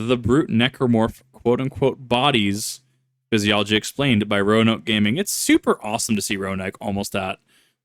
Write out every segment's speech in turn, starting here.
the brute necromorph quote-unquote bodies. Physiology explained by Roanoke Gaming. It's super awesome to see Roanoke almost at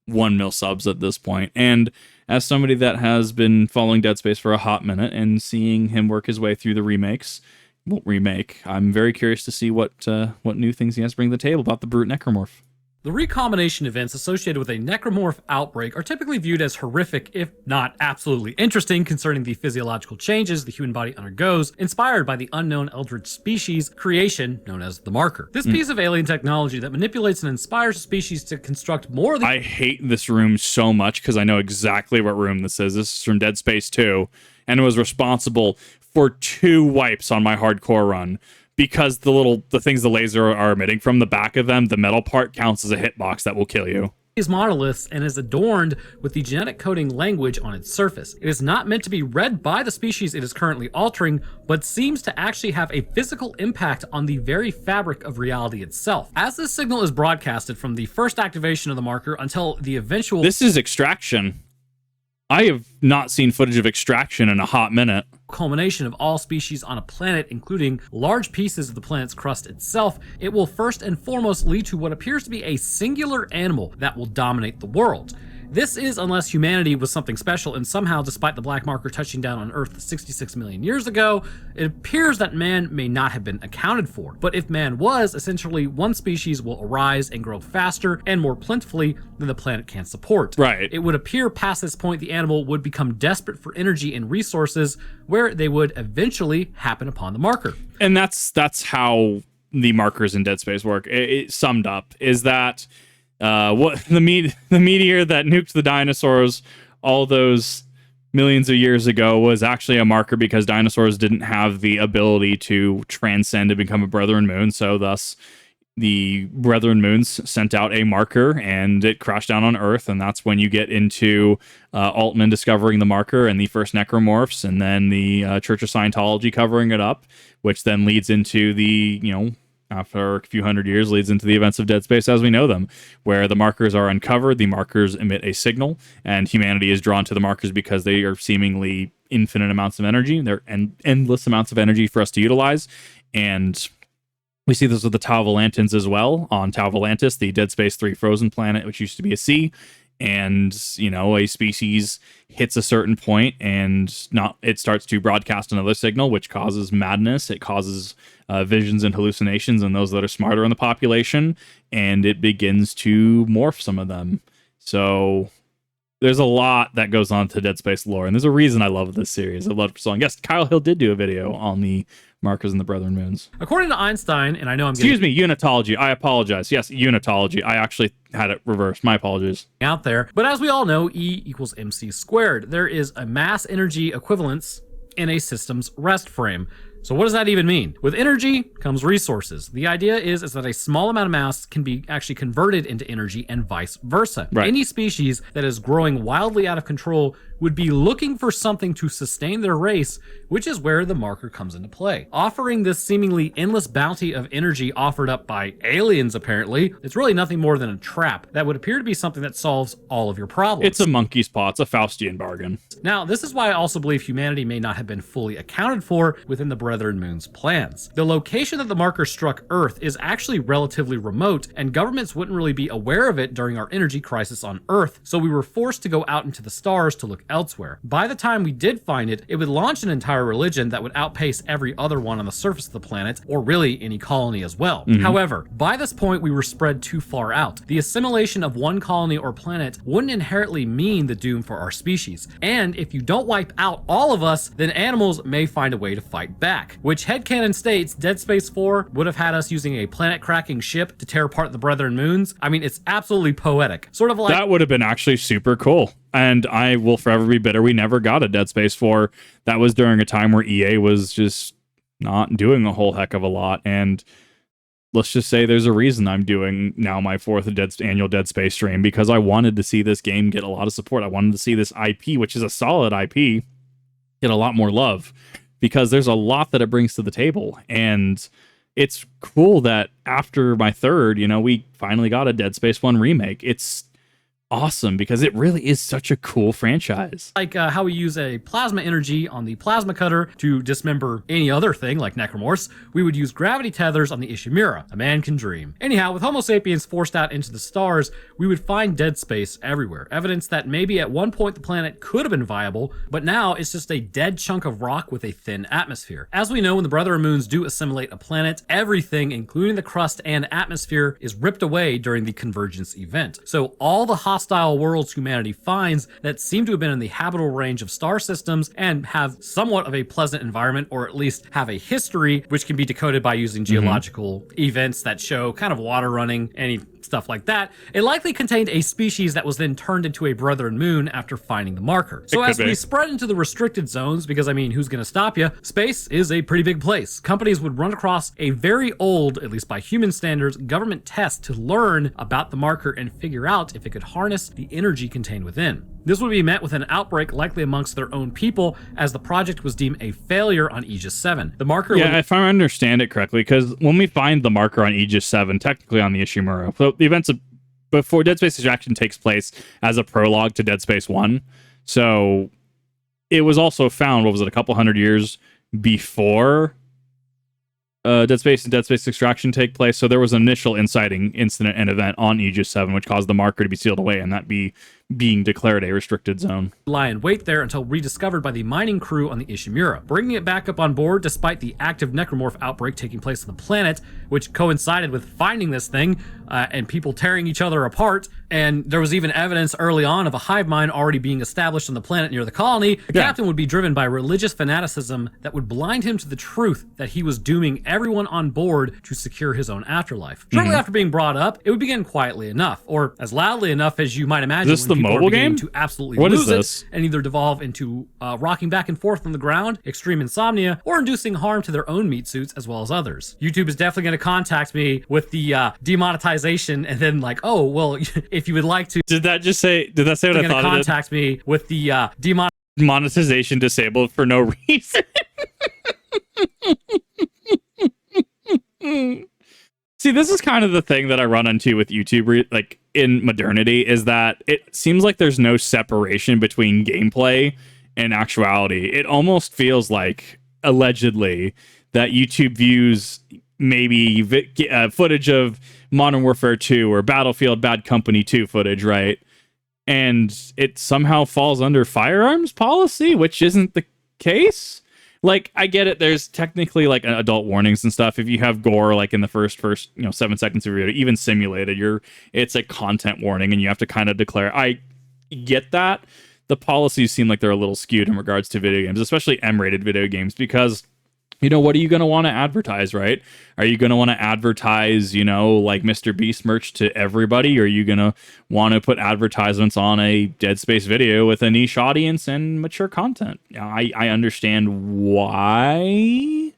1 mil subs at this point. And as somebody that has been following Dead Space for a hot minute and seeing him work his way through the remake, I'm very curious to see what new things he has to bring to the table about the brute necromorph. The recombination events associated with a necromorph outbreak are typically viewed as horrific, if not absolutely interesting, concerning the physiological changes the human body undergoes, inspired by the unknown eldritch species creation known as the Marker. This piece of alien technology that manipulates and inspires a species to construct more than... I hate this room so much because I know exactly what room this is. This is from Dead Space 2, and it was responsible for 2 wipes on my hardcore run. Because the things the laser are emitting from the back of them, the metal part counts as a hitbox that will kill you. These monoliths and is adorned with the genetic coding language on its surface. It is not meant to be read by the species it is currently altering, but seems to actually have a physical impact on the very fabric of reality itself. As this signal is broadcasted from the first activation of the Marker until the eventual... This is Extraction. I have not seen footage of Extraction in a hot minute. Culmination of all species on a planet, including large pieces of the planet's crust itself, it will first and foremost lead to what appears to be a singular animal that will dominate the world. This is unless humanity was something special, and somehow, despite the Black Marker touching down on Earth 66 million years ago, it appears that man may not have been accounted for. But if man was, essentially one species will arise and grow faster and more plentifully than the planet can support. Right. It would appear past this point the animal would become desperate for energy and resources, where they would eventually happen upon the Marker. And that's how the markers in Dead Space work. It summed up is that what the meteor that nuked the dinosaurs all those millions of years ago was actually a marker because dinosaurs didn't have the ability to transcend and become a Brethren moon. So thus the Brethren moons sent out a marker and it crashed down on Earth. And that's when you get into Altman discovering the marker and the first necromorphs, and then the Church of Scientology covering it up, which then leads into the, after a few hundred years, leads into the events of Dead Space as we know them, where the markers are uncovered, the markers emit a signal, and humanity is drawn to the markers because they are seemingly infinite amounts of energy. They're endless amounts of energy for us to utilize. And we see this with the Tau Volantans as well on Tau Volantis, the Dead Space 3 frozen planet, which used to be a sea. And, a species hits a certain point and it starts to broadcast another signal, which causes madness. It causes visions and hallucinations in those that are smarter in the population, and it begins to morph some of them. So there's a lot that goes on to Dead Space lore, and there's a reason I love this series. I love it for so long. Yes, Kyle Hill did do a video on the markers and the Brethren moons. According to Einstein, and I know I'm Excuse me, unitology. I apologize. Yes, unitology. I actually had it reversed. My apologies. Out there. But as we all know, E equals MC squared. There is a mass energy equivalence in a system's rest frame. So what does that even mean? With energy comes resources. The idea is that a small amount of mass can be actually converted into energy and vice versa. Right. Any species that is growing wildly out of control would be looking for something to sustain their race, which is where the marker comes into play. Offering this seemingly endless bounty of energy offered up by aliens, apparently, it's really nothing more than a trap that would appear to be something that solves all of your problems. It's a monkey's paw. It's a Faustian bargain. Now, this is why I also believe humanity may not have been fully accounted for within the Brethren Moon's plans. The location that the marker struck Earth is actually relatively remote, and governments wouldn't really be aware of it during our energy crisis on Earth, so we were forced to go out into the stars to look elsewhere. By the time we did find it, it would launch an entire religion that would outpace every other one on the surface of the planet, or really any colony as well. However, by this point we were spread too far out. The assimilation of one colony or planet wouldn't inherently mean the doom for our species, and if you don't wipe out all of us, then animals may find a way to fight back. Which headcanon states Dead Space 4 would have had us using a planet-cracking ship to tear apart the Brethren moons. I mean, it's absolutely poetic. Sort of like... That would have been actually super cool. And I will forever be bitter we never got a Dead Space 4. That was during a time where EA was just not doing a whole heck of a lot. And let's just say there's a reason I'm doing now my 4th annual Dead Space stream, because I wanted to see this game get a lot of support. I wanted to see this IP, which is a solid IP, get a lot more love, because there's a lot that it brings to the table. And it's cool that after my 3rd, we finally got a Dead Space 1 remake. It's awesome because it really is such a cool franchise. Like how we use a plasma energy on the plasma cutter to dismember any other thing like necromorphs, we would use gravity tethers on the Ishimura. A man can dream. Anyhow, with Homo sapiens forced out into the stars, we would find dead space everywhere. Evidence that maybe at one point the planet could have been viable, but now it's just a dead chunk of rock with a thin atmosphere. As we know, when the Brethren moons do assimilate a planet, everything, including the crust and atmosphere, is ripped away during the convergence event. So all the hostile worlds humanity finds that seem to have been in the habitable range of star systems and have somewhat of a pleasant environment, or at least have a history, which can be decoded by using geological events that show kind of water running, any stuff like that, it likely contained a species that was then turned into a Brethren moon after finding the marker. So as we spread into the restricted zones, because I mean, who's going to stop you? Space is a pretty big place. Companies would run across a very old, at least by human standards, government test to learn about the marker and figure out if it could harness the energy contained within. This would be met with an outbreak likely amongst their own people, as the project was deemed a failure on Aegis 7. The marker if I understand it correctly, because when we find the marker on Aegis 7, technically on the Ishimura, so the events before Dead Space Extraction takes place as a prologue to Dead Space 1, so it was also found, what was it, a couple hundred years before Dead Space and Dead Space Extraction take place, so there was an initial inciting incident and event on Aegis 7, which caused the marker to be sealed away and that being declared a restricted zone. Lie in wait there until rediscovered by the mining crew on the Ishimura, bringing it back up on board despite the active necromorph outbreak taking place on the planet, which coincided with finding this thing and people tearing each other apart. And there was even evidence early on of a hive mind already being established on the planet near the colony. The captain would be driven by religious fanaticism that would blind him to the truth that he was dooming everyone on board to secure his own afterlife. Shortly after being brought up, it would begin quietly enough, or as loudly enough as you might imagine. Is this the mobile game? To absolutely what lose is this? It and either devolve into rocking back and forth on the ground, extreme insomnia, or inducing harm to their own meat suits as well as others. YouTube is definitely going to contact me with the demonetization, and then like, oh well, if you would like to. Did that say what I thought it did? Contact me with the monetization disabled for no reason. See, this is kind of the thing that I run into with YouTube, like in modernity, is that it seems like there's no separation between gameplay and actuality. It almost feels like, allegedly, that YouTube views maybe footage of Modern Warfare 2 or Battlefield Bad Company 2 footage, right? And it somehow falls under firearms policy, which isn't the case. Like, I get it, there's technically like adult warnings and stuff. If you have gore like in the first 7 seconds of your video, even simulated, it's a content warning and you have to kind of declare. I get that. The policies seem like they're a little skewed in regards to video games, especially M-rated video games, because what are you going to want to advertise, right? Are you going to want to advertise, like Mr. Beast merch to everybody? Or are you going to want to put advertisements on a Dead Space video with a niche audience and mature content? I understand why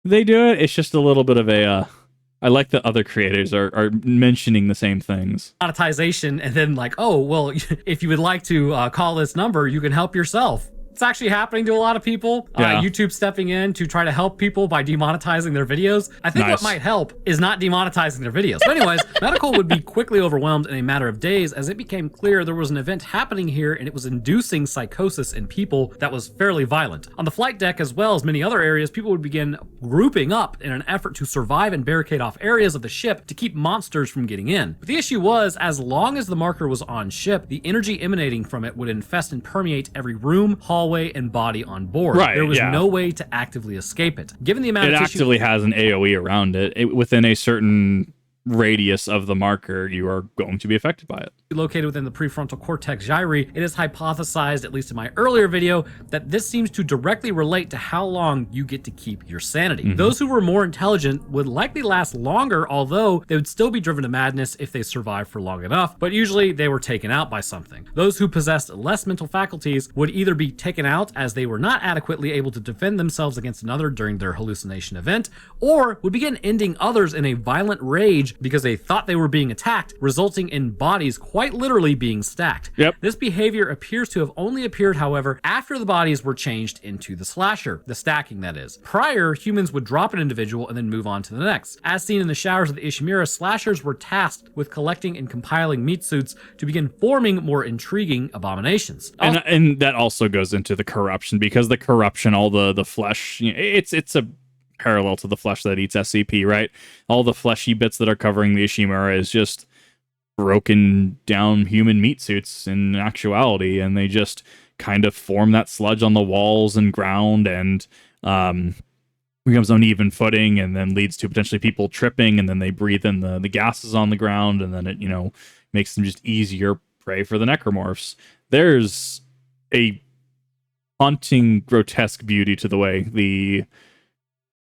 they do it. It's just a little bit of I like that other creators are mentioning the same things. Monetization, and then like, oh, well, if you would like to call this number, you can help yourself. It's actually happening to a lot of people. YouTube stepping in to try to help people by demonetizing their videos. I think what might help is not demonetizing their videos. But anyways, Medical would be quickly overwhelmed in a matter of days as it became clear there was an event happening here and it was inducing psychosis in people that was fairly violent. On the flight deck, as well as many other areas, people would begin grouping up in an effort to survive and barricade off areas of the ship to keep monsters from getting in. But the issue was, as long as the marker was on ship, the energy emanating from it would infest and permeate every room, hallway, and body on board. There was no way to actively escape it. Given the amount of tissue, it actively has an AoE around it. Within a certain radius of the marker, you are going to be affected by it. Located within the prefrontal cortex gyri, it is hypothesized, at least in my earlier video, that this seems to directly relate to how long you get to keep your sanity. Those who were more intelligent would likely last longer, although they would still be driven to madness if they survived for long enough, but usually they were taken out by something. Those who possessed less mental faculties would either be taken out as they were not adequately able to defend themselves against another during their hallucination event, or would begin ending others in a violent rage because they thought they were being attacked, resulting in bodies quite literally being stacked. Yep. This behavior appears to have only appeared, however, after the bodies were changed into the slasher, the stacking that is. Prior, humans would drop an individual and then move on to the next. As seen in the showers of the Ishimura, slashers were tasked with collecting and compiling meat suits to begin forming more intriguing abominations. And that also goes into the corruption, because the corruption, all the flesh, it's a parallel to the flesh that eats SCP, right? All the fleshy bits that are covering the Ishimura is just broken down human meat suits in actuality, and they just kind of form that sludge on the walls and ground, and becomes uneven footing, and then leads to potentially people tripping, and then they breathe in the gases on the ground, and then it makes them just easier prey for the necromorphs. There's a haunting, grotesque beauty to the way the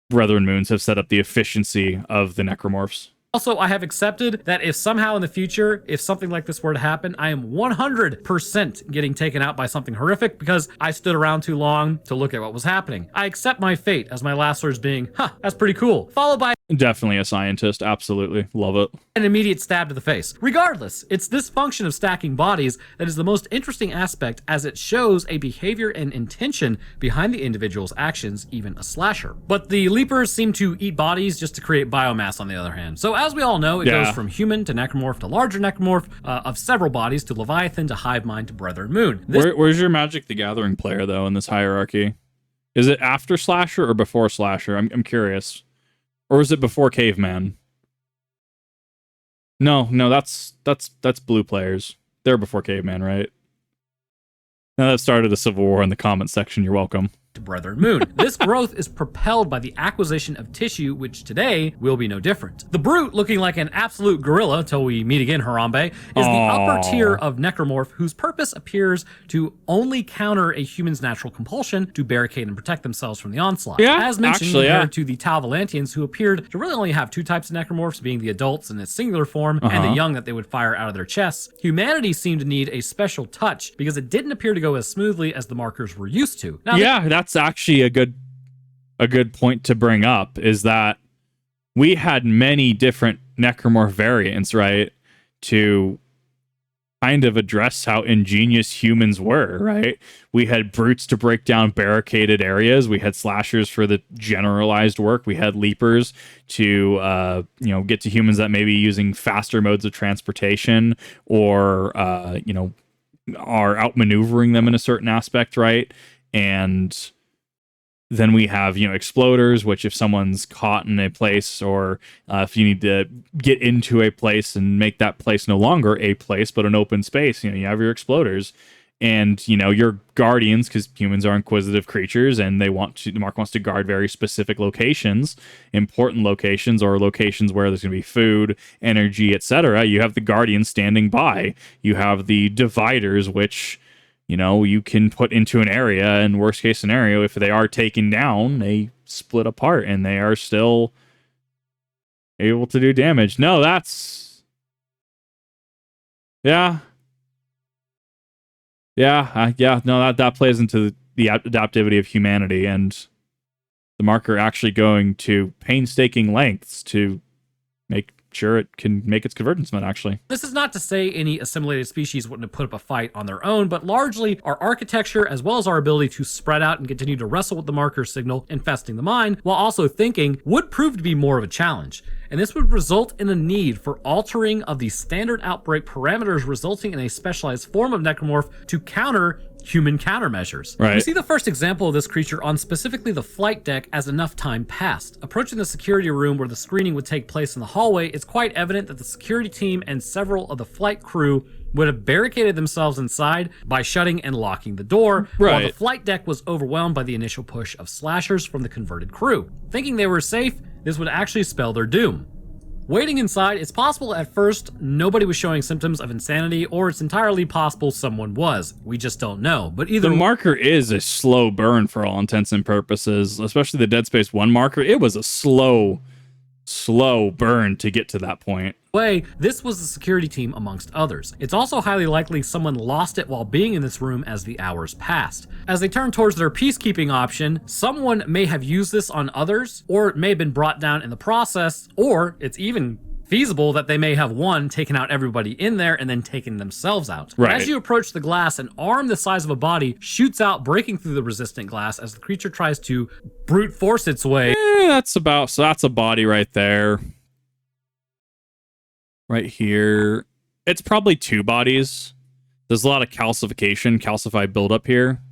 Brethren Moons have set up the efficiency of the necromorphs. Also, I have accepted that if somehow in the future, if something like this were to happen, I am 100% getting taken out by something horrific because I stood around too long to look at what was happening. I accept my fate as my last words being, that's pretty cool, followed by Definitely a scientist. Absolutely. Love it. an immediate stab to the face. Regardless, it's this function of stacking bodies that is the most interesting aspect, as it shows a behavior and intention behind the individual's actions, even a slasher. But the Leapers seem to eat bodies just to create biomass, on the other hand. So as we all know, it goes from human to necromorph to larger necromorph, of several bodies to Leviathan to hive mind to Brethren Moon. Where's your Magic the Gathering player, though, in this hierarchy? Is it after Slasher or before Slasher? I'm curious. Or is it before Caveman? No, that's blue players. They're before Caveman, right? Now that started a civil war in the comments section. You're welcome. To Brethren Moon. This growth is propelled by the acquisition of tissue, which today will be no different. The Brute, looking like an absolute gorilla till we meet again, Harambe, is the upper tier of Necromorph, whose purpose appears to only counter a human's natural compulsion to barricade and protect themselves from the onslaught. Yeah, As mentioned, actually, compared to the Tau Volantians, who appeared to really only have two types of Necromorphs, being the adults in its singular form and the young that they would fire out of their chests, humanity seemed to need a special touch because it didn't appear to go as smoothly as the markers were used to. Now, that's actually a good point to bring up, is that we had many different necromorph variants, right, to kind of address how ingenious humans were, right? We had brutes to break down barricaded areas. We had slashers for the generalized work. We had leapers to get to humans that may be using faster modes of transportation, or are outmaneuvering them in a certain aspect, right? And then we have, exploders, which if someone's caught in a place, or if you need to get into a place and make that place no longer a place, but an open space, you have your exploders. And, your guardians, because humans are inquisitive creatures, and the Mark wants to guard very specific locations, important locations, or locations where there's going to be food, energy, etc. You have the guardians standing by. You have the dividers, which you can put into an area, and worst case scenario, if they are taken down, they split apart and they are still able to do damage. No, that's... Yeah. No, that plays into the adaptivity of humanity, and the marker actually going to painstaking lengths to make sure it can make its convergence mode, actually. This is not to say any assimilated species wouldn't have put up a fight on their own, but largely our architecture, as well as our ability to spread out and continue to wrestle with the marker signal, infesting the mind, while also thinking, would prove to be more of a challenge. And this would result in a need for altering of the standard outbreak parameters, resulting in a specialized form of necromorph to counter human countermeasures. Right. We see the first example of this creature on specifically the flight deck as enough time passed. Approaching the security room where the screening would take place in the hallway, it's quite evident that the security team and several of the flight crew would have barricaded themselves inside by shutting and locking the door, while the flight deck was overwhelmed by the initial push of slashers from the converted crew. Thinking they were safe, this would actually spell their doom. Waiting inside, it's possible at first nobody was showing symptoms of insanity, or it's entirely possible someone was. We just don't know. But either the marker is a slow burn for all intents and purposes, especially the Dead Space 1 marker. It was a slow burn to get to that point. way, this was the security team amongst others. It's also highly likely someone lost it while being in this room as the hours passed. As they turn towards their peacekeeping option, someone may have used this on others, or it may have been brought down in the process, or it's even feasible that they may have, one, taken out everybody in there and then taken themselves out. Right. As you approach the glass, an arm the size of a body shoots out, breaking through the resistant glass as the creature tries to brute force its way. That's a body right there. Right here. It's probably 2 bodies. There's a lot of calcified buildup here.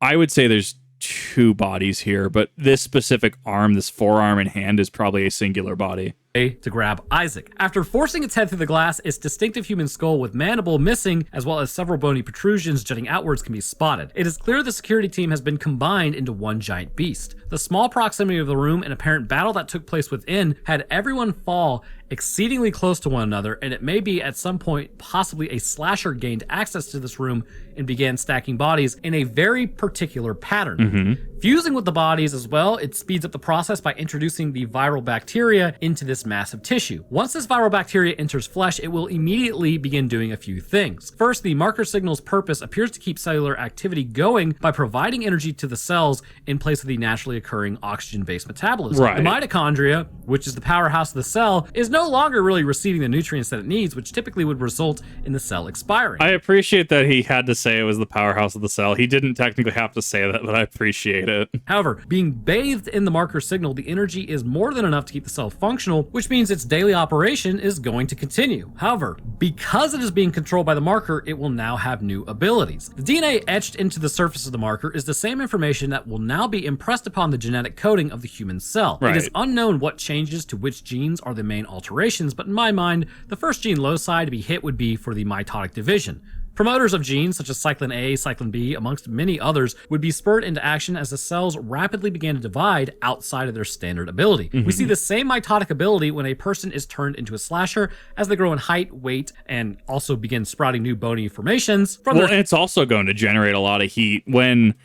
I would say there's 2 bodies here, but this specific arm, this forearm and hand, is probably a singular body. To grab Isaac. After forcing its head through the glass, its distinctive human skull with mandible missing, as well as several bony protrusions jutting outwards, can be spotted. It is clear the security team has been combined into one giant beast. The small proximity of the room and apparent battle that took place within had everyone fall exceedingly close to one another, and it may be at some point possibly a slasher gained access to this room and began stacking bodies in a very particular pattern. Fusing with the bodies as well, it speeds up the process by introducing the viral bacteria into this massive tissue. Once this viral bacteria enters flesh, it will immediately begin doing a few things. First, the marker signal's purpose appears to keep cellular activity going by providing energy to the cells in place of the naturally occurring oxygen-based metabolism. Right. The mitochondria, which is the powerhouse of the cell, is no longer really receiving the nutrients that it needs, which typically would result in the cell expiring. I appreciate that he had to say it was the powerhouse of the cell. He didn't technically have to say that, but I appreciate it. However, being bathed in the marker signal, the energy is more than enough to keep the cell functional, which means its daily operation is going to continue. However, because it is being controlled by the marker, it will now have new abilities. The DNA etched into the surface of the marker is the same information that will now be impressed upon the genetic coding of the human cell. Right. It is unknown what changes to which genes are the main alterations, but in my mind, the first gene loci to be hit would be for the mitotic division. Promoters of genes such as cyclin A, cyclin B, amongst many others, would be spurred into action as the cells rapidly began to divide outside of their standard ability. We see the same mitotic ability when a person is turned into a slasher as they grow in height, weight, and also begin sprouting new bony formations. And it's also going to generate a lot of heat when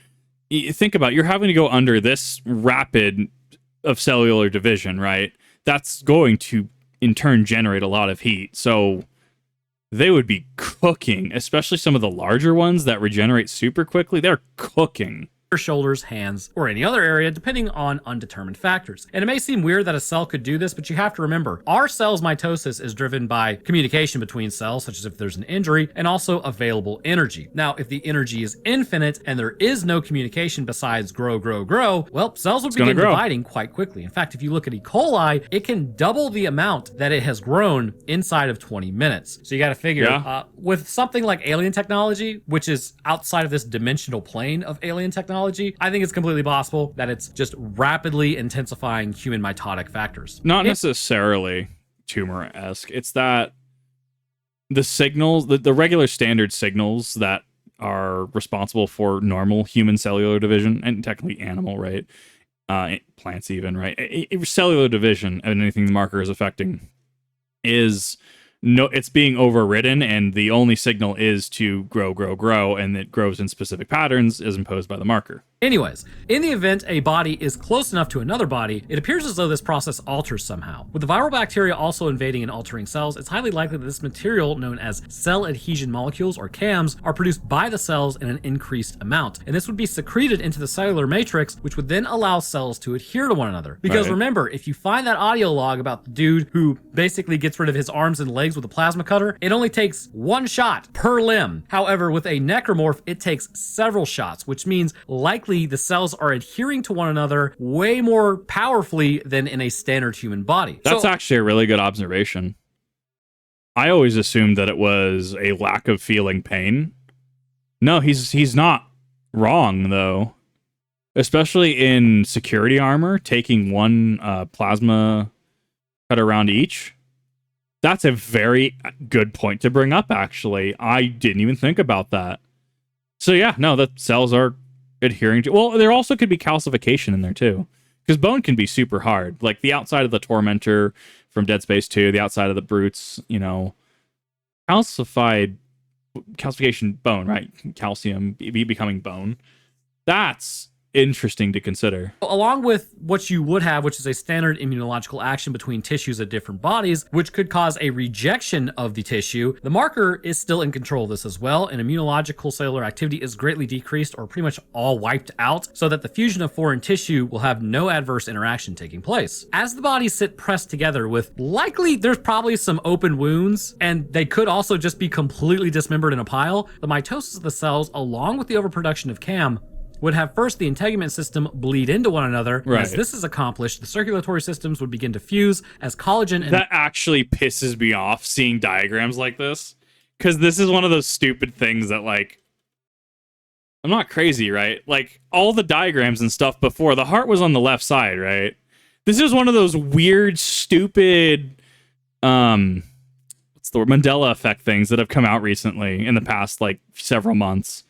you think about it, you're having to go under this rapid of cellular division, right? That's going to in turn generate a lot of heat. So they would be cooking, especially some of the larger ones that regenerate super quickly. They're cooking. Shoulders, hands, or any other area, depending on undetermined factors. And it may seem weird that a cell could do this, but you have to remember, our cell's mitosis is driven by communication between cells, such as if there's an injury, and also available energy. Now, if the energy is infinite and there is no communication besides grow, well, cells would begin dividing quite quickly. In fact, if you look at E. coli, it can double the amount that it has grown inside of 20 minutes. So you got to figure, with something like alien technology, which is outside of this dimensional plane of alien technology, I think it's completely possible that it's just rapidly intensifying human mitotic factors. Not necessarily tumor-esque. It's that the signals, the regular standard signals that are responsible for normal human cellular division, and technically animal, right? Plants even, right? Cellular division and anything the marker is affecting is... No, it's being overridden, and the only signal is to grow, and it grows in specific patterns as imposed by the marker. Anyways, in the event a body is close enough to another body, it appears as though this process alters somehow. With the viral bacteria also invading and altering cells, it's highly likely that this material, known as cell adhesion molecules, or CAMs, are produced by the cells in an increased amount. And this would be secreted into the cellular matrix, which would then allow cells to adhere to one another. Because remember, if you find that audio log about the dude who basically gets rid of his arms and legs with a plasma cutter, it only takes one shot per limb. However, with a necromorph, it takes several shots, which means likely the cells are adhering to one another way more powerfully than in a standard human body. That's actually a really good observation. I always assumed that it was a lack of feeling pain. No, he's not wrong, though. Especially in security armor, taking one plasma cut around each. That's a very good point to bring up, actually. I didn't even think about that. So yeah, no, the cells are adhering to... Well, there also could be calcification in there, too. Because bone can be super hard. Like the outside of the Tormentor from Dead Space 2, the outside of the Brutes, calcification bone, right? Calcium becoming bone. That's interesting to consider. Along with what you would have, which is a standard immunological action between tissues of different bodies, which could cause a rejection of the tissue, the marker is still in control of this as well, and immunological cellular activity is greatly decreased or pretty much all wiped out, so that the fusion of foreign tissue will have no adverse interaction taking place. As the bodies sit pressed together with there's probably some open wounds, and they could also just be completely dismembered in a pile, the mitosis of the cells, along with the overproduction of CAM, would have first the integument system bleed into one another. Right. As this is accomplished, the circulatory systems would begin to fuse as collagen and... That actually pisses me off, seeing diagrams like this, because this is one of those stupid things that, like, I'm not crazy, right? Like, all the diagrams and stuff before, the heart was on the left side, right? This is one of those weird, stupid, what's the word, Mandela effect things that have come out recently in the past, like, several months.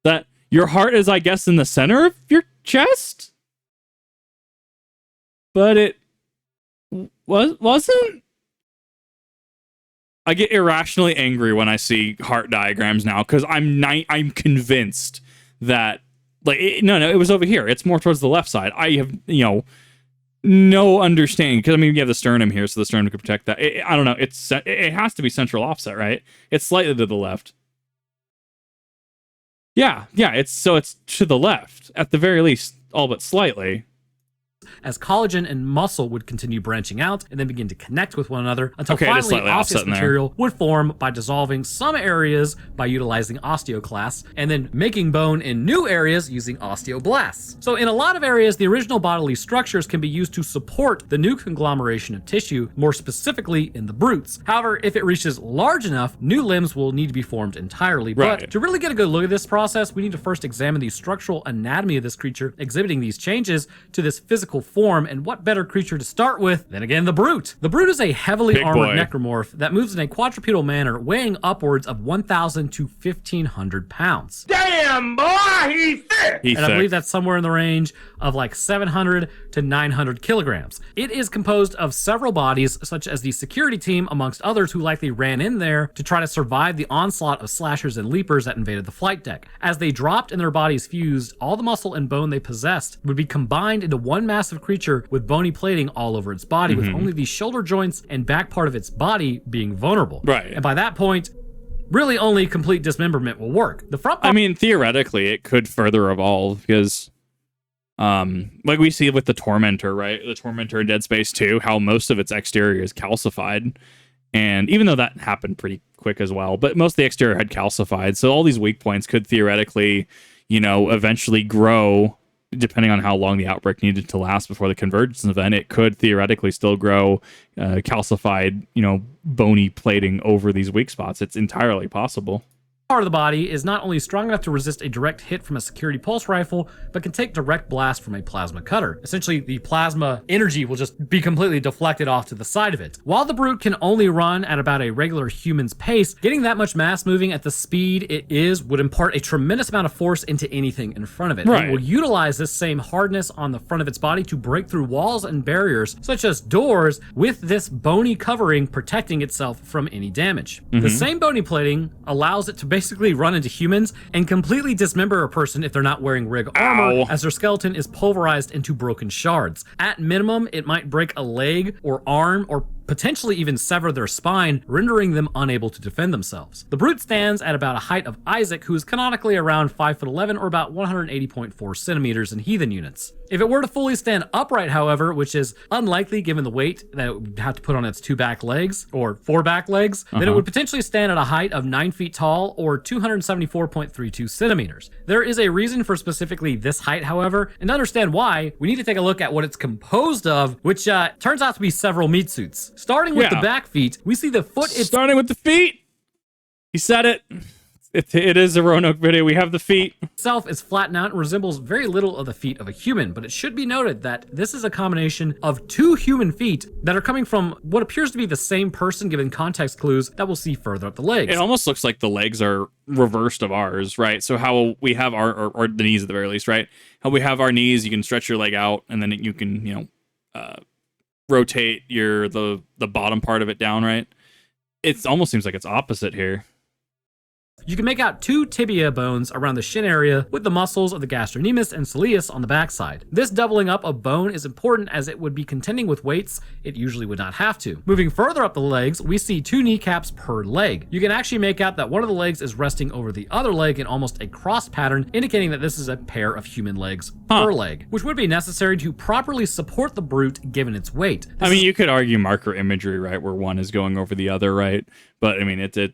That your heart is, I guess, in the center of your chest? But it wasn't? I get irrationally angry when I see heart diagrams now, because I'm convinced that, like, it was over here. It's more towards the left side. I have, no understanding, because, I mean, you have the sternum here, so the sternum could protect that. I don't know. It has to be central offset, right? It's slightly to the left. Yeah, it's to the left, at the very least, all but slightly. As collagen and muscle would continue branching out and then begin to connect with one another until Okay, just finally slightly osseous offset in there. material would form by dissolving some areas by utilizing osteoclasts and then making bone in new areas using osteoblasts. So in a lot of areas, the original bodily structures can be used to support the new conglomeration of tissue, more specifically in the brutes. However, if it reaches large enough, new limbs will need to be formed entirely. Right. But to really get a good look at this process, we need to first examine the structural anatomy of this creature exhibiting these changes to this physical form, and what better creature to start with than, again, the brute. The brute is a heavily Big armored boy. necromorph that moves in a quadrupedal manner, weighing upwards of 1,000 to 1,500 pounds. Damn, boy, he's thick. He's And I thick. believe that's somewhere in the range of like 700 to 900 kilograms. It is composed of several bodies, such as the security team, amongst others, who likely ran in there to try to survive the onslaught of slashers and leapers that invaded the flight deck. As they dropped and their bodies fused, all the muscle and bone they possessed would be combined into one massive creature with bony plating all over its body, with only the shoulder joints and back part of its body being vulnerable. Right. And by that point, really only complete dismemberment will work. The front part, I mean, theoretically, it could further evolve, because, like we see with the Tormentor, right? The Tormentor in Dead Space 2, how most of its exterior is calcified. And even though that happened pretty quick as well, but most of the exterior had calcified. So all these weak points could theoretically, eventually grow, depending on how long the outbreak needed to last before the convergence event. It could theoretically still grow calcified, bony plating over these weak spots. It's entirely possible. part of the body is not only strong enough to resist a direct hit from a security pulse rifle, but can take direct blast from a plasma cutter. Essentially, the plasma energy will just be completely deflected off to the side of it. While the brute can only run at about a regular human's pace, getting that much mass moving at the speed it is would impart a tremendous amount of force into anything in front of it. Right. It will utilize this same hardness on the front of its body to break through walls and barriers, such as doors, with this bony covering protecting itself from any damage. The same bony plating allows it to basically run into humans and completely dismember a person if they're not wearing rig armor, Ow. as their skeleton is pulverized into broken shards. At minimum, it might break a leg or arm or potentially even sever their spine, rendering them unable to defend themselves. The brute stands at about a height of Isaac, who is canonically around 5'11" or about 180.4 centimeters in heathen units. If it were to fully stand upright, however, which is unlikely given the weight that it would have to put on its 2 back legs, or 4 back legs, then it would potentially stand at a height of 9 feet tall or 274.32 centimeters. There is a reason for specifically this height, however, and to understand why, we need to take a look at what it's composed of, which turns out to be several meat suits. Starting with the Yeah. back feet, we see the foot Starting with the feet. He said it. It is a Roanoke video. We have the feet. itself is flattened out and resembles very little of the feet of a human, but it should be noted that this is a combination of 2 human feet that are coming from what appears to be the same person, given context clues that we'll see further up the legs. It almost looks like the legs are reversed of ours, right? So how we have our, or the knees at the very least, right? How we have our knees, you can stretch your leg out, and then you can, rotate the bottom part of it down, right? It almost seems like it's opposite here. You can make out 2 tibia bones around the shin area with the muscles of the gastrocnemius and soleus on the backside. This doubling up of bone is important as it would be contending with weights it usually would not have to. Moving further up the legs, we see 2 kneecaps per leg. You can actually make out that one of the legs is resting over the other leg in almost a cross pattern, indicating that this is a pair of human legs per leg, which would be necessary to properly support the brute given its weight. You could argue marker imagery, right, where one is going over the other, right? But it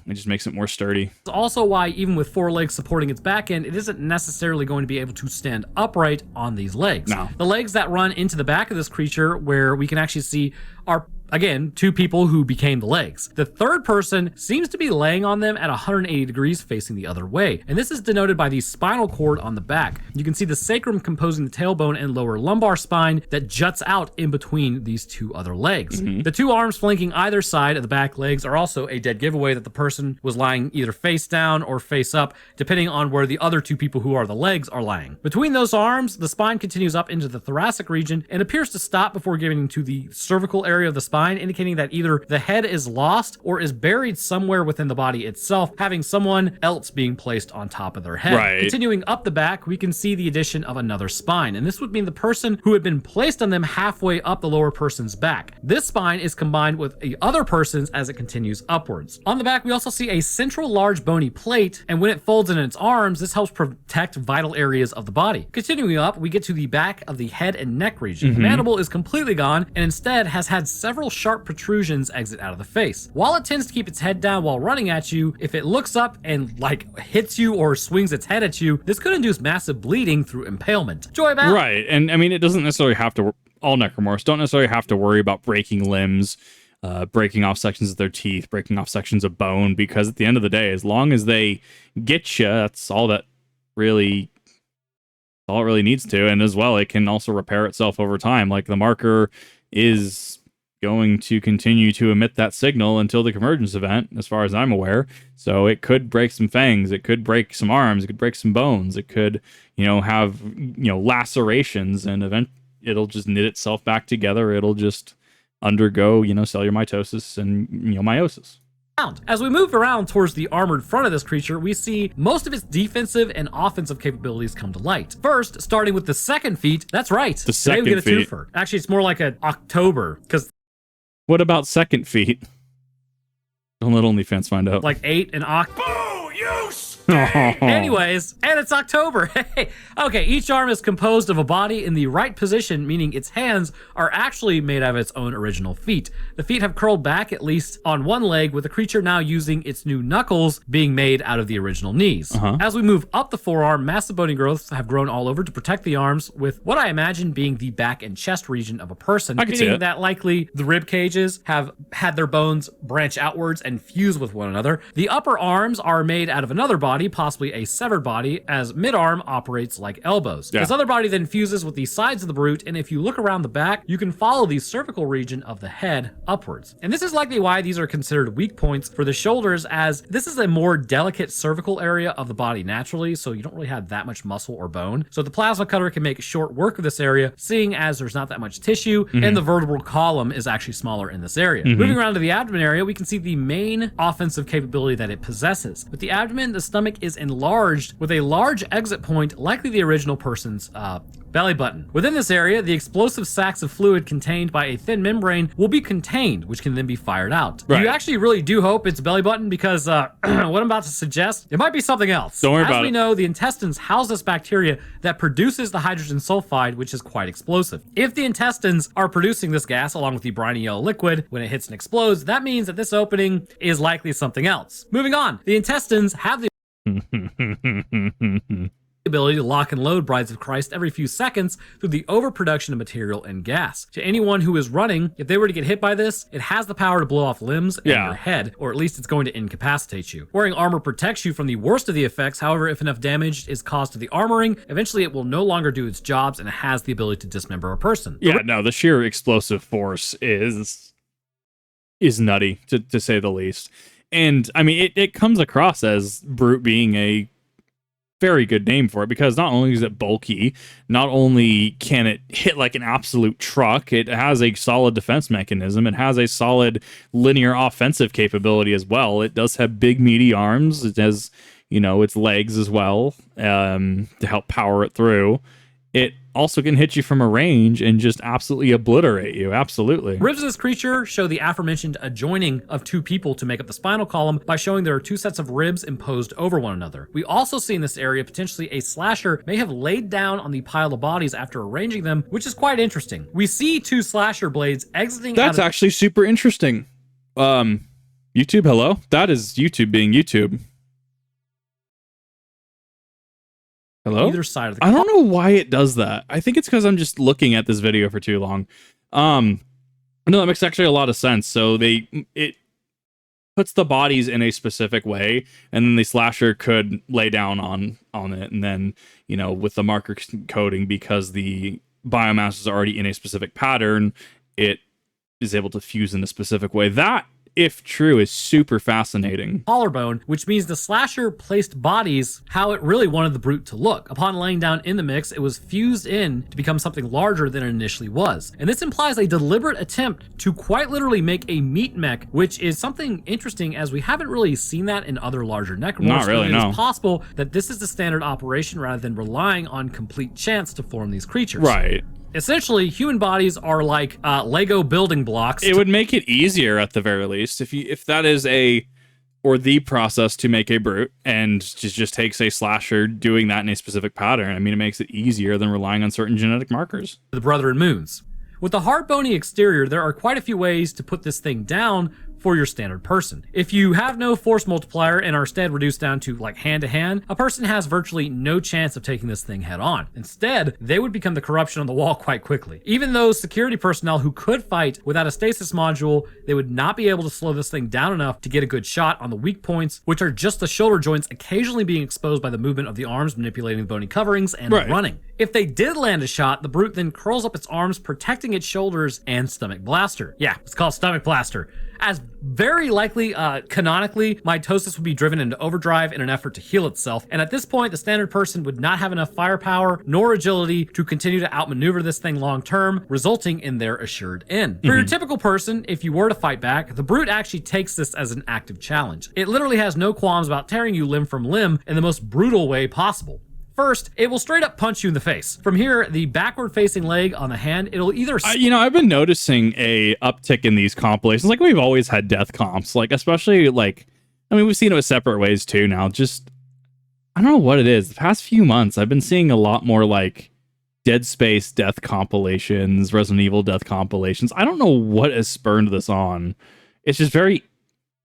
just makes it more sturdy. It's also why, even with 4 legs supporting its back end, it isn't necessarily going to be able to stand upright on these legs. No. The legs that run into the back of this creature, where we can actually see are, again, 2 people who became the legs. The third person seems to be laying on them at 180 degrees facing the other way, and this is denoted by the spinal cord on the back. You can see the sacrum composing the tailbone and lower lumbar spine that juts out in between these 2 other legs. The 2 arms flanking either side of the back legs are also a dead giveaway that the person was lying either face down or face up, depending on where the other 2 people who are the legs are lying. Between those arms, the spine continues up into the thoracic region and appears to stop before getting to the cervical area of the spine, indicating that either the head is lost or is buried somewhere within the body itself, having someone else being placed on top of their head. Right. Continuing up the back, we can see the addition of another spine, and this would mean the person who had been placed on them halfway up the lower person's back. This spine is combined with the other person's as it continues upwards. On the back, we also see a central large bony plate, and when it folds in its arms, this helps protect vital areas of the body. Continuing up, we get to the back of the head and neck region. The mandible is completely gone, and instead has had several sharp protrusions exit out of the face. While it tends to keep its head down while running at you, if it looks up and hits you or swings its head at you, this could induce massive bleeding through impalement. Joy back. Right, and it doesn't necessarily have to. All necromorphs don't necessarily have to worry about breaking limbs, breaking off sections of their teeth, breaking off sections of bone, because at the end of the day, as long as they get you, that's all it really needs to. And as well, it can also repair itself over time. Like the marker is going to continue to emit that signal until the convergence event, as far as I'm aware. So it could break some fangs, it could break some arms, it could break some bones, it could, have, lacerations, and it'll just knit itself back together. It'll just undergo, cellular mitosis and, meiosis. As we move around towards the armored front of this creature, we see most of its defensive and offensive capabilities come to light. First, starting with the second feet, that's right. The second Today we get a feet. twofer. Actually, it's more like an October, because What about second feet? Don't let OnlyFans find out. like 8 and Oct. Boo, you Anyways, and it's October. Okay, each arm is composed of a body in the right position, meaning its hands are actually made out of its own original feet. The feet have curled back at least on one leg, with the creature now using its new knuckles being made out of the original knees. As we move up the forearm, massive bony growths have grown all over to protect the arms, with what I imagine being the back and chest region of a person, I can see meaning it. that likely the rib cages have had their bones branch outwards and fuse with one another. The upper arms are made out of another body, possibly a severed body, as mid-arm operates like elbows. Yeah. This other body then fuses with the sides of the brute, and if you look around the back, you can follow the cervical region of the head upwards. And this is likely why these are considered weak points for the shoulders, as this is a more delicate cervical area of the body naturally, so you don't really have that much muscle or bone. So the plasma cutter can make short work of this area, seeing as there's not that much tissue, and the vertebral column is actually smaller in this area. Moving around to the abdomen area, we can see the main offensive capability that it possesses. With the abdomen, the stomach is enlarged with a large exit point, likely the original person's belly button. Within this area, the explosive sacs of fluid contained by a thin membrane will be contained, which can then be fired out. Right. You actually really do hope it's belly button, because what I'm about to suggest, it might be something else. Don't worry about As we it. know, the intestines house this bacteria that produces the hydrogen sulfide, which is quite explosive. If the intestines are producing this gas along with the briny yellow liquid when it hits and explodes, that means that this opening is likely something else. Moving on, the intestines have the ability to lock and load brides of Christ every few seconds through the overproduction of material and gas. To anyone who is running, if they were to get hit by this, it has the power to blow off limbs and your head, or at least it's going to incapacitate you. Wearing armor protects you from the worst of the effects. However, if enough damage is caused to the armoring, eventually it will no longer do its jobs and it has the ability to dismember a person. Yeah, no, the sheer explosive force is nutty, to say the least. And it comes across as Brute being a very good name for it, because not only is it bulky, not only can it hit like an absolute truck, it has a solid defense mechanism. It has a solid linear offensive capability as well. It does have big, meaty arms. It has, its legs as well, to help power it through. It also can hit you from a range and just absolutely obliterate you. Absolutely. Ribs of this creature show the aforementioned adjoining of two people to make up the spinal column by showing there are two sets of ribs imposed over one another. We also see in this area potentially a slasher may have laid down on the pile of bodies after arranging them, which is quite interesting. We see two slasher blades exiting. That's actually super interesting. YouTube, hello? That is YouTube being YouTube. Hello? Either side of the I don't know why it does that. I think it's because I'm just looking at this video for too long. No, that makes actually a lot of sense. So it puts the bodies in a specific way, and then the slasher could lay down on it, and then with the marker coding, because the biomass is already in a specific pattern, it is able to fuse in a specific way. That, if true, is super fascinating. Collarbone, which means the slasher placed bodies how it really wanted the brute to look. Upon laying down in the mix, it was fused in to become something larger than it initially was. And this implies a deliberate attempt to quite literally make a meat mech, which is something interesting, as we haven't really seen that in other larger necromorphs. Not really, no. It is possible that this is the standard operation rather than relying on complete chance to form these creatures. Right. Essentially, human bodies are like Lego building blocks. It would make it easier at the very least if that is the process to make a brute, and just takes a slasher doing that in a specific pattern. I mean, it makes it easier than relying on certain genetic markers. The Brethren Moons. With the hard bony exterior, there are quite a few ways to put this thing down for your standard person. If you have no force multiplier and are instead reduced down to like hand to hand, a person has virtually no chance of taking this thing head on. Instead, they would become the corruption on the wall quite quickly. Even those security personnel who could fight without a stasis module, they would not be able to slow this thing down enough to get a good shot on the weak points, which are just the shoulder joints occasionally being exposed by the movement of the arms manipulating the bony coverings and running. If they did land a shot, the brute then curls up its arms, protecting its shoulders and stomach blaster. Yeah, it's called stomach blaster. As very likely, canonically, mitosis would be driven into overdrive in an effort to heal itself, and at this point, the standard person would not have enough firepower nor agility to continue to outmaneuver this thing long term, resulting in their assured end. For your typical person, if you were to fight back, the brute actually takes this as an active challenge. It literally has no qualms about tearing you limb from limb in the most brutal way possible. First, it will straight up punch you in the face. From here, the backward-facing leg on the hand, it'll either... I've been noticing a uptick in these compilations. Like, we've always had death comps. Like, especially, we've seen it with separate ways, too, now. Just, I don't know what it is. The past few months, I've been seeing a lot more, Dead Space death compilations, Resident Evil death compilations. I don't know what has spurned this on. It's just very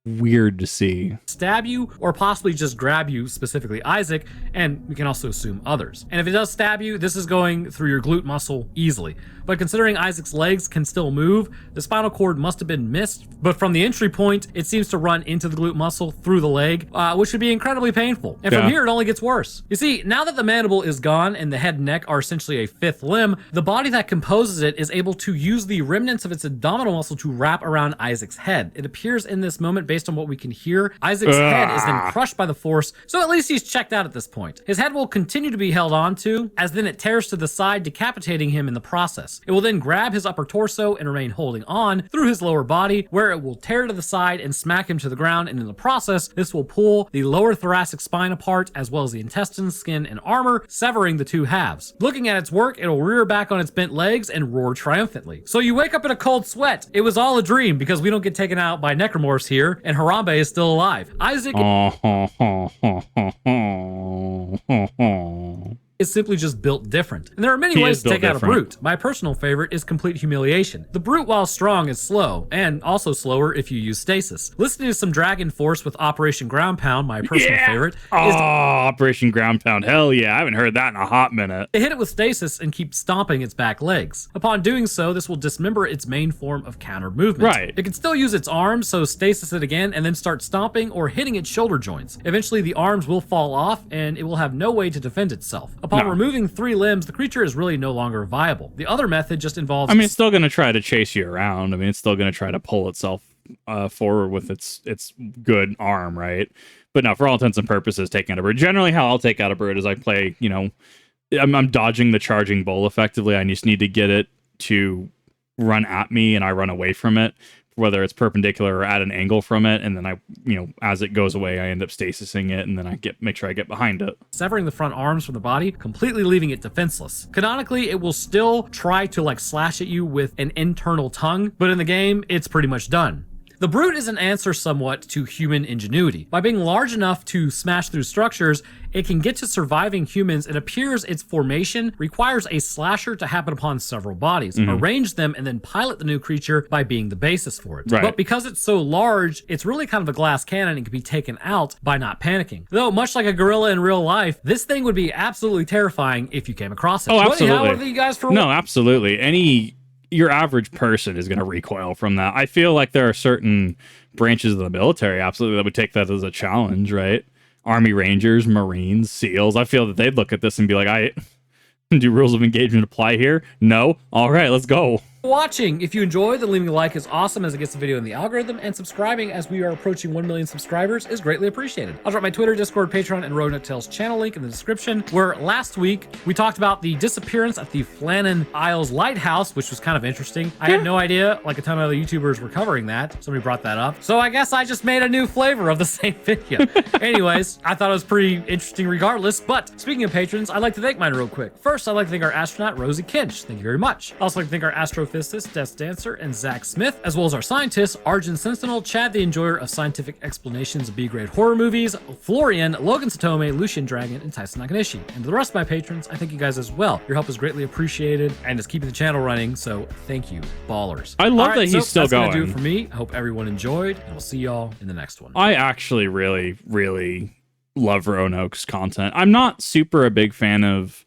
weird to see. Stab you or possibly just grab you, specifically Isaac, and we can also assume others. And if it does stab you, this is going through your glute muscle easily. But considering Isaac's legs can still move, the spinal cord must have been missed, but from the entry point, it seems to run into the glute muscle through the leg, which would be incredibly painful. And from here, it only gets worse. You see, now that the mandible is gone and the head and neck are essentially a fifth limb, the body that composes it is able to use the remnants of its abdominal muscle to wrap around Isaac's head. It appears in this moment, based on what we can hear, Isaac's head is then crushed by the force, so at least he's checked out at this point. His head will continue to be held on to, as then it tears to the side, decapitating him in the process. It will then grab his upper torso and remain holding on through his lower body, where it will tear to the side and smack him to the ground, and in the process, this will pull the lower thoracic spine apart, as well as the intestines, skin, and armor, severing the two halves. Looking at its work, it'll rear back on its bent legs and roar triumphantly. So you wake up in a cold sweat. It was all a dream, because we don't get taken out by necromorphs here, and Harambe is still alive. Isaac is simply just built different. And there are many ways to take out a brute. My personal favorite is complete humiliation. The brute, while strong, is slow, and also slower if you use stasis. Listening to some Dragon Force with Operation Ground Pound, my personal favorite, is Operation Ground Pound. Hell yeah, I haven't heard that in a hot minute. to hit it with stasis and keep stomping its back legs. Upon doing so, this will dismember its main form of counter movement. Right. It can still use its arms, so stasis it again and then start stomping or hitting its shoulder joints. Eventually, the arms will fall off and it will have no way to defend itself. Upon removing 3 limbs, the creature is really no longer viable. The other method just involves... it's still going to try to chase you around. It's still going to try to pull itself forward with its good arm, right? But no, for all intents and purposes, taking out a bird. Generally, how I'll take out a bird is I play, I'm dodging the charging bull effectively. I just need to get it to run at me, and I run away from it, whether it's perpendicular or at an angle from it, and then I, as it goes away, I end up stasising it, and then I make sure I get behind it. Severing the front arms from the body, completely leaving it defenseless. Canonically, it will still try to like slash at you with an internal tongue, but in the game, it's pretty much done. The brute is an answer somewhat to human ingenuity. By being large enough to smash through structures, it can get to surviving humans. It appears its formation requires a slasher to happen upon several bodies, arrange them, and then pilot the new creature by being the basis for it. Right. But because it's so large, it's really kind of a glass cannon and can be taken out by not panicking. Though, much like a gorilla in real life, this thing would be absolutely terrifying if you came across it. Oh, absolutely. What do you guys for? No, absolutely. Your average person is going to recoil from that. I feel like there are certain branches of the military, absolutely, that would take that as a challenge, right? Army Rangers, Marines, SEALs. I feel that they'd look at this and be like, do rules of engagement apply here? No? All right, let's go. Watching. If you enjoy, then leaving a like is awesome as it gets the video in the algorithm, and subscribing as we are approaching 1 million subscribers is greatly appreciated. I'll drop my Twitter, Discord, Patreon, and Roanoke Tales channel link in the description, where last week we talked about the disappearance at the Flannan Isles Lighthouse, which was kind of interesting. I had no idea, like a ton of other YouTubers were covering that. Somebody brought that up. So I guess I just made a new flavor of the same video. Anyways, I thought it was pretty interesting regardless, but speaking of patrons, I'd like to thank mine real quick. First, I'd like to thank our astronaut, Rosie Kinch. Thank you very much. I'd also like to thank our astrophysicist, Death Dancer, and Zach Smith, as well as our scientists, Arjun Sentinel, Chad the Enjoyer of Scientific Explanations of B-grade horror movies, Florian, Logan Satome, Lucian Dragon, and Tyson Nakanishi. And to the rest of my patrons, I thank you guys as well. Your help is greatly appreciated and is keeping the channel running, so thank you, ballers. I love that he's still going. That's gonna do it for me. I hope everyone enjoyed, and we'll see y'all in the next one. I actually really, really love Roanoke's content. I'm not a big fan of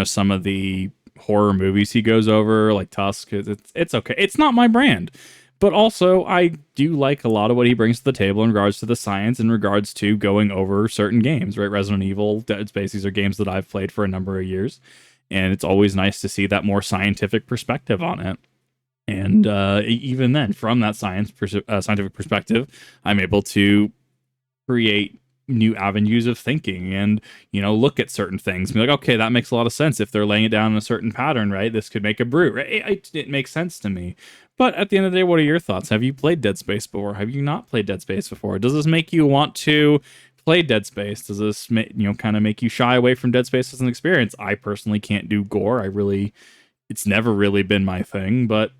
some of the horror movies he goes over, like Tusk. It's okay. It's not my brand. But also, I do like a lot of what he brings to the table in regards to the science, in regards to going over certain games, right? Resident Evil, Dead Space, these are games that I've played for a number of years. And it's always nice to see that more scientific perspective on it. And even then, from that scientific perspective, I'm able to create new avenues of thinking and, look at certain things and be like, okay, that makes a lot of sense. If they're laying it down in a certain pattern, right, this could make a brute, right? It makes sense to me. But at the end of the day, what are your thoughts? Have you played Dead Space before? Have you not played Dead Space before? Does this make you want to play Dead Space? Does this kind of make you shy away from Dead Space as an experience? I personally can't do gore. It's never really been my thing, but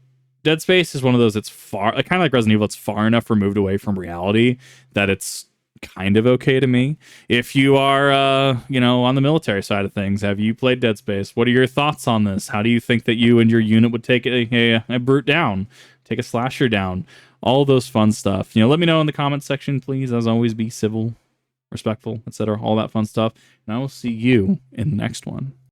Dead Space is one of those, it's far, kind of like Resident Evil, it's far enough removed away from reality that it's kind of okay to me. If you are on the military side of things, have you played Dead Space? What are your thoughts on this? How do you think that you and your unit would take a brute down, take a slasher down, all those fun stuff? Let me know in the comments section, please. As always, be civil, respectful, etc., all that fun stuff, and I will see you in the next one.